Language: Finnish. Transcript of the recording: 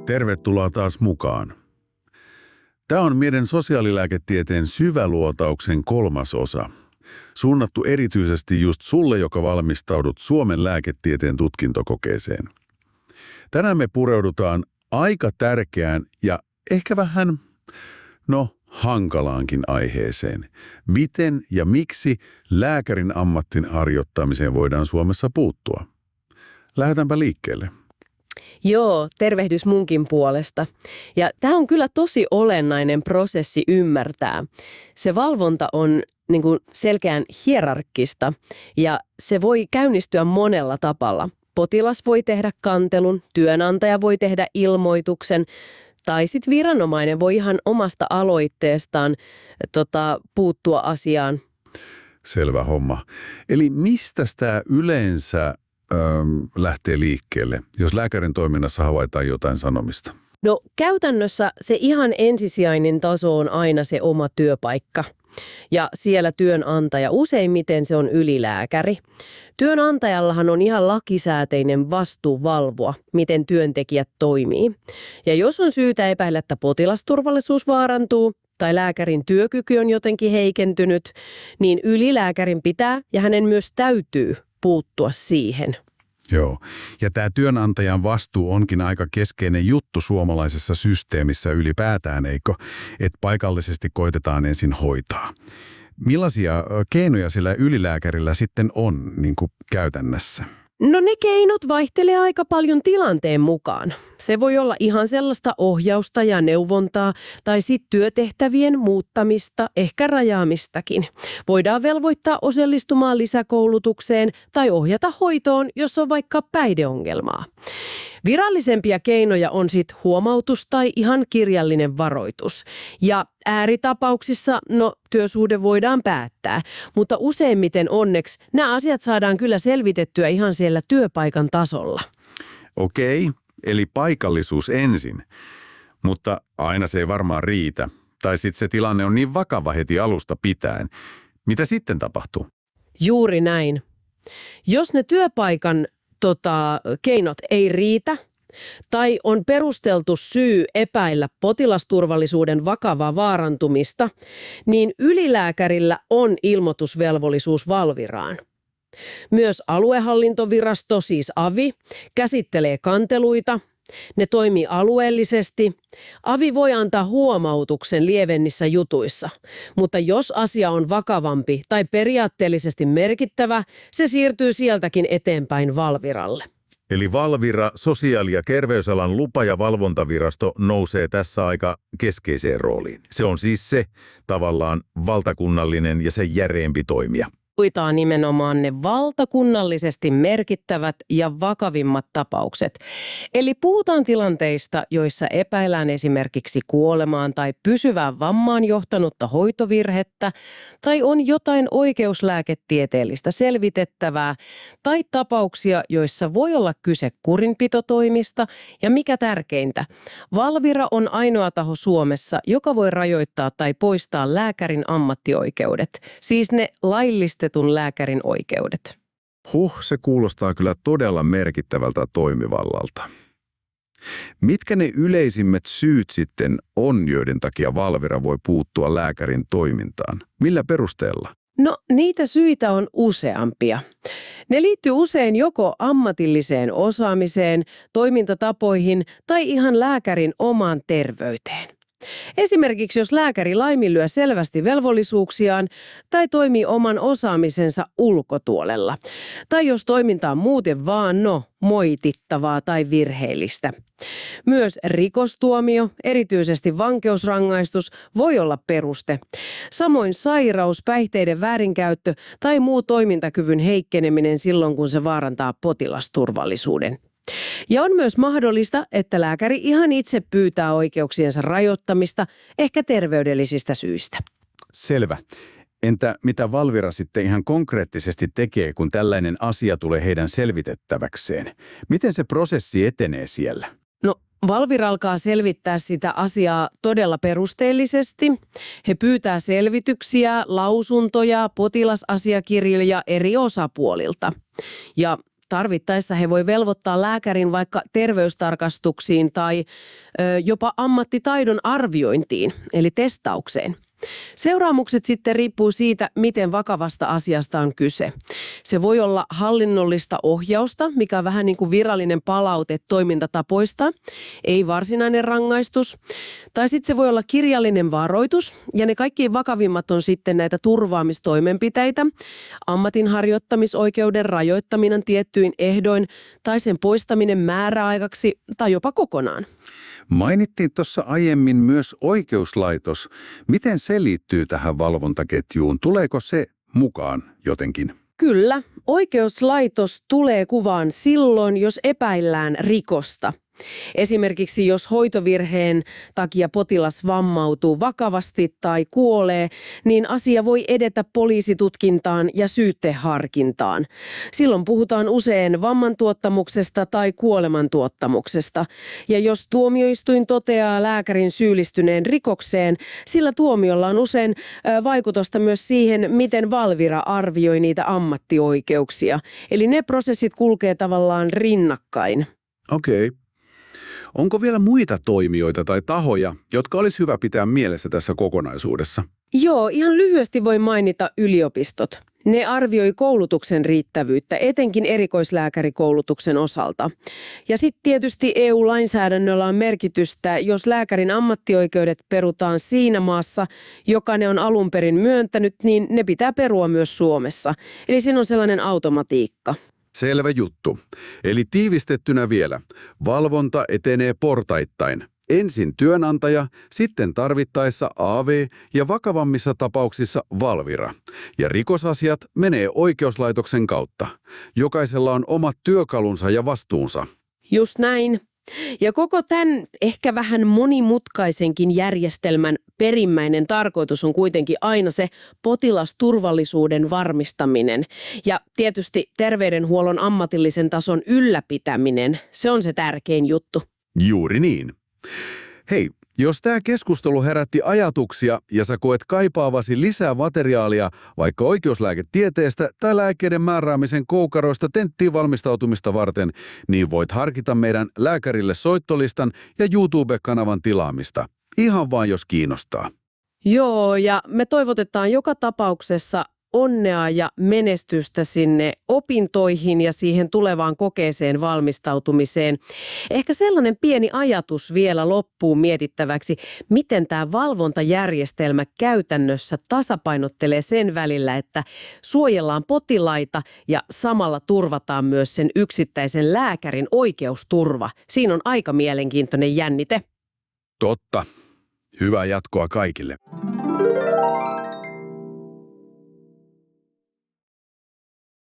Tervetuloa taas mukaan. Tämä on meidän sosiaalilääketieteen syväluotauksen 3. osa, suunnattu erityisesti just sulle, joka valmistaudut Suomen lääketieteen tutkintokokeeseen. Tänään me pureudutaan aika tärkeään ja ehkä vähän, hankalaankin aiheeseen. Miten ja miksi lääkärin ammattin harjoittamiseen voidaan Suomessa puuttua? Lähdetäänpä liikkeelle. Joo, tervehdys munkin puolesta. Ja tämä on kyllä tosi olennainen prosessi ymmärtää. Se valvonta on selkeän hierarkkista ja se voi käynnistyä monella tapalla. Potilas voi tehdä kantelun, työnantaja voi tehdä ilmoituksen tai sitten viranomainen voi ihan omasta aloitteestaan puuttua asiaan. Selvä homma. Eli mistä tämä yleensä lähtee liikkeelle, jos lääkärin toiminnassa havaitaan jotain sanomista? No käytännössä se ihan ensisijainen taso on aina se oma työpaikka. Ja siellä työnantaja, useimmiten se on ylilääkäri. Työnantajallahan on ihan lakisääteinen vastuu valvoa, miten työntekijät toimii. Ja jos on syytä epäillä, että potilasturvallisuus vaarantuu tai lääkärin työkyky on jotenkin heikentynyt, niin ylilääkärin pitää ja hänen myös täytyy puuttua siihen. Joo, ja tämä työnantajan vastuu onkin aika keskeinen juttu suomalaisessa systeemissä ylipäätään, eikö? Että paikallisesti koitetaan ensin hoitaa. Millaisia keinoja sillä ylilääkärillä sitten on käytännössä? No ne keinot vaihtelee aika paljon tilanteen mukaan. Se voi olla ihan sellaista ohjausta ja neuvontaa tai sitten työtehtävien muuttamista, ehkä rajaamistakin. Voidaan velvoittaa osallistumaan lisäkoulutukseen tai ohjata hoitoon, jos on vaikka päihdeongelmaa. Virallisempia keinoja on sitten huomautus tai ihan kirjallinen varoitus. Ja ääritapauksissa, työsuhde voidaan päättää, mutta useimmiten onneksi nämä asiat saadaan kyllä selvitettyä ihan siellä työpaikan tasolla. Okei, eli paikallisuus ensin, mutta aina se ei varmaan riitä. Tai sitten se tilanne on niin vakava heti alusta pitäen. Mitä sitten tapahtuu? Juuri näin. Jos ne työpaikan keinot ei riitä tai on perusteltu syy epäillä potilasturvallisuuden vakavaa vaarantumista, niin ylilääkärillä on ilmoitusvelvollisuus Valviraan. Myös aluehallintovirasto, siis avi, käsittelee kanteluita. Ne toimii alueellisesti. Avi voi antaa huomautuksen lievennissä jutuissa, mutta jos asia on vakavampi tai periaatteellisesti merkittävä, se siirtyy sieltäkin eteenpäin Valviralle. Eli Valvira, sosiaali- ja terveysalan lupa- ja valvontavirasto, nousee tässä aika keskeiseen rooliin. Se on siis se tavallaan valtakunnallinen ja se järeempi toimija. Hoitaa nimenomaan ne valtakunnallisesti merkittävät ja vakavimmat tapaukset. Eli puhutaan tilanteista, joissa epäillään esimerkiksi kuolemaan tai pysyvään vammaan johtanutta hoitovirhettä, tai on jotain oikeuslääketieteellistä selvitettävää, tai tapauksia, joissa voi olla kyse kurinpitotoimista, ja mikä tärkeintä, Valvira on ainoa taho Suomessa, joka voi rajoittaa tai poistaa lääkärin ammattioikeudet, siis ne laillistetun lääkärin oikeudet. Se kuulostaa kyllä todella merkittävältä toimivallalta. Mitkä ne yleisimmät syyt sitten on, joiden takia Valvira voi puuttua lääkärin toimintaan? Millä perusteella? No, niitä syitä on useampia. Ne liittyy usein joko ammatilliseen osaamiseen, toimintatapoihin tai ihan lääkärin omaan terveyteen. Esimerkiksi jos lääkäri laiminlyö selvästi velvollisuuksiaan tai toimii oman osaamisensa ulkotuolella, tai jos toiminta on muuten vaan moitittavaa tai virheellistä. Myös rikostuomio, erityisesti vankeusrangaistus, voi olla peruste. Samoin sairaus, päihteiden väärinkäyttö tai muu toimintakyvyn heikkeneminen silloin, kun se vaarantaa potilasturvallisuuden. Ja on myös mahdollista, että lääkäri ihan itse pyytää oikeuksiensa rajoittamista, ehkä terveydellisistä syistä. Selvä. Entä mitä Valvira sitten ihan konkreettisesti tekee, kun tällainen asia tulee heidän selvitettäväkseen? Miten se prosessi etenee siellä? No, Valvira alkaa selvittää sitä asiaa todella perusteellisesti. He pyytää selvityksiä, lausuntoja, potilasasiakirjoja eri osapuolilta. Ja tarvittaessa he voi velvoittaa lääkärin vaikka terveystarkastuksiin tai jopa ammattitaidon arviointiin, eli testaukseen. Seuraamukset sitten riippuu siitä, miten vakavasta asiasta on kyse. Se voi olla hallinnollista ohjausta, mikä on vähän niin kuin virallinen palaute toimintatapoista, ei varsinainen rangaistus. Tai sitten se voi olla kirjallinen varoitus, ja ne kaikki vakavimmat on sitten näitä turvaamistoimenpiteitä, ammatinharjoittamisoikeuden rajoittaminen tiettyin ehdoin, tai sen poistaminen määräaikaksi tai jopa kokonaan. Mainittiin tuossa aiemmin myös oikeuslaitos. Miten se liittyy tähän valvontaketjuun? Tuleeko se mukaan jotenkin? Kyllä, oikeuslaitos tulee kuvaan silloin, jos epäillään rikosta. Esimerkiksi jos hoitovirheen takia potilas vammautuu vakavasti tai kuolee, niin asia voi edetä poliisitutkintaan ja syyteharkintaan. Silloin puhutaan usein vammantuottamuksesta tai kuolemantuottamuksesta. Ja jos tuomioistuin toteaa lääkärin syyllistyneen rikokseen, sillä tuomiolla on usein vaikutusta myös siihen, miten Valvira arvioi niitä ammattioikeuksia. Eli ne prosessit kulkee tavallaan rinnakkain. Okei. Onko vielä muita toimijoita tai tahoja, jotka olisi hyvä pitää mielessä tässä kokonaisuudessa? Joo, ihan lyhyesti voi mainita yliopistot. Ne arvioi koulutuksen riittävyyttä, etenkin erikoislääkärikoulutuksen osalta. Ja sitten tietysti EU-lainsäädännöllä on merkitystä, jos lääkärin ammattioikeudet perutaan siinä maassa, joka ne on alun perin myöntänyt, niin ne pitää perua myös Suomessa. Eli siinä on sellainen automatiikka. Selvä juttu. Eli tiivistettynä vielä, valvonta etenee portaittain. Ensin työnantaja, sitten tarvittaessa AV ja vakavammissa tapauksissa Valvira. Ja rikosasiat menee oikeuslaitoksen kautta. Jokaisella on omat työkalunsa ja vastuunsa. Just näin. Ja koko tämän ehkä vähän monimutkaisenkin järjestelmän perimmäinen tarkoitus on kuitenkin aina se potilasturvallisuuden varmistaminen. Ja tietysti terveydenhuollon ammatillisen tason ylläpitäminen, se on se tärkein juttu. Juuri niin. Hei, jos tämä keskustelu herätti ajatuksia ja sä koet kaipaavasi lisää materiaalia vaikka oikeuslääketieteestä tai lääkkeiden määräämisen koukaroista tenttiin valmistautumista varten, niin voit harkita meidän lääkärille soittolistan ja YouTube-kanavan tilaamista. Ihan vain jos kiinnostaa. Joo, ja me toivotetaan joka tapauksessa onnea ja menestystä sinne opintoihin ja siihen tulevaan kokeeseen valmistautumiseen. Ehkä sellainen pieni ajatus vielä loppuun mietittäväksi, miten tämä valvontajärjestelmä käytännössä tasapainottelee sen välillä, että suojellaan potilaita ja samalla turvataan myös sen yksittäisen lääkärin oikeusturva. Siinä on aika mielenkiintoinen jännite. Totta. Hyvää jatkoa kaikille.